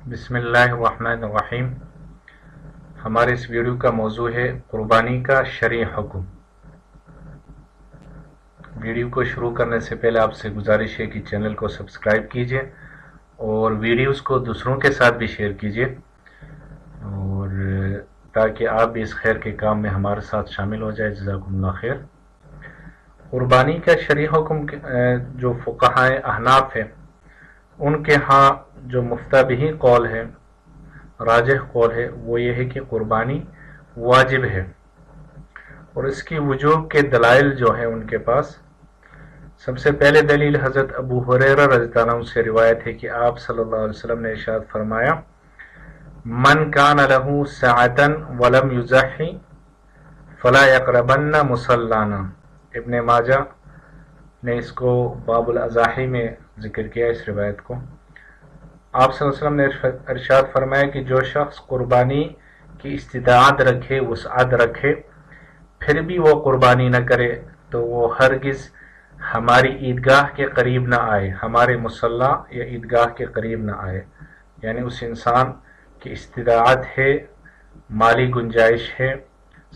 بسم اللہ الرحمن الرحیم۔ ہمارے اس ویڈیو کا موضوع ہے قربانی کا شرعی حکم۔ ویڈیو کو شروع کرنے سے پہلے آپ سے گزارش ہے کہ چینل کو سبسکرائب کیجئے اور ویڈیوز کو دوسروں کے ساتھ بھی شیئر کیجئے، اور تاکہ آپ بھی اس خیر کے کام میں ہمارے ساتھ شامل ہو جائے۔ جزاکم اللہ خیر۔ قربانی کا شرعی حکم جو فقہاء احناف ہے ان کے ہاں جو مفتبی قول ہے، راجح قول ہے، وہ یہ ہے کہ قربانی واجب ہے، اور اس کی وجوب کے دلائل جو ہیں ان کے پاس، سب سے پہلے دلیل حضرت ابو ہریرہ رضی اللہ عنہ سے روایت ہے کہ آپ صلی اللہ علیہ وسلم نے ارشاد فرمایا، من کان لہ سعۃ ولم یضحی فلا یقربن مصلانا۔ ابن ماجہ نے اس کو باب الاضاحی میں ذکر کیا اس روایت کو۔ آپ صلی اللہ علیہ وسلم نے ارشاد فرمایا کہ جو شخص قربانی کی استطاعت رکھے، وسعت رکھے، پھر بھی وہ قربانی نہ کرے تو وہ ہرگز ہماری عیدگاہ کے قریب نہ آئے، ہمارے مصلی یا عیدگاہ کے قریب نہ آئے۔ یعنی اس انسان کی استطاعت ہے، مالی گنجائش ہے،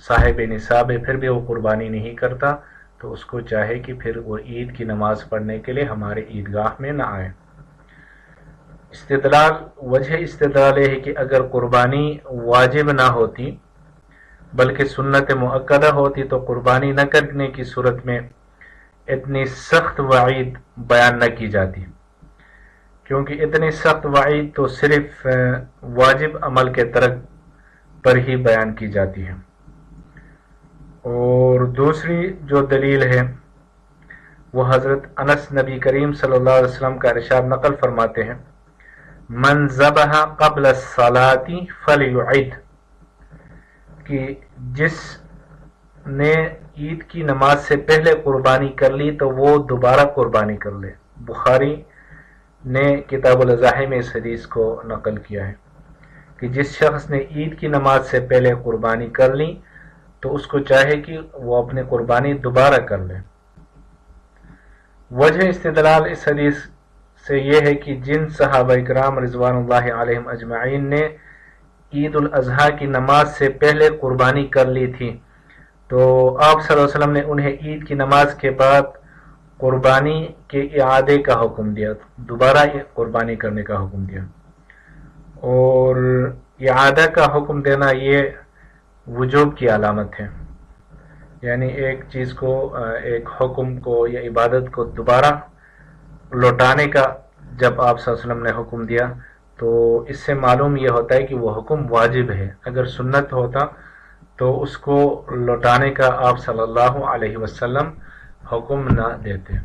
صاحب نصاب ہے، پھر بھی وہ قربانی نہیں کرتا، تو اس کو چاہے کہ پھر وہ عید کی نماز پڑھنے کے لیے ہمارے عیدگاہ میں نہ آئے۔ وجہ استدلال ہے کہ اگر قربانی واجب نہ ہوتی بلکہ سنت مؤکدہ ہوتی تو قربانی نہ کرنے کی صورت میں اتنی سخت وعید بیان نہ کی جاتی، کیونکہ اتنی سخت وعید تو صرف واجب عمل کے ترک پر ہی بیان کی جاتی ہے۔ اور دوسری جو دلیل ہے وہ حضرت انس نبی کریم صلی اللہ علیہ وسلم کا ارشاد نقل فرماتے ہیں، من ذبح قبل الصلاۃ فلیعد، کہ جس نے عید کی نماز سے پہلے قربانی کر لی تو وہ دوبارہ قربانی کر لے۔ بخاری نے کتاب الاضاحی میں اس حدیث کو نقل کیا ہے کہ جس شخص نے عید کی نماز سے پہلے قربانی کر لی تو اس کو چاہے کہ وہ اپنی قربانی دوبارہ کر لے۔ وجہ استدلال اس حدیث سے یہ ہے کہ جن صحابہ کرام رضوان اللہ علیہم اجمعین نے عید الاضحیٰ کی نماز سے پہلے قربانی کر لی تھی تو آپ صلی اللہ علیہ وسلم نے انہیں عید کی نماز کے بعد قربانی کے اعادے کا حکم دیا، دوبارہ قربانی کرنے کا حکم دیا۔ اور اعادہ کا حکم دینا یہ وجوب کی علامت ہے، یعنی ایک چیز کو، ایک حکم کو یا عبادت کو دوبارہ لوٹانے کا جب آپ صلی اللہ علیہ وسلم نے حکم دیا تو اس سے معلوم یہ ہوتا ہے کہ وہ حکم واجب ہے۔ اگر سنت ہوتا تو اس کو لوٹانے کا آپ صلی اللہ علیہ وسلم حکم نہ دیتے۔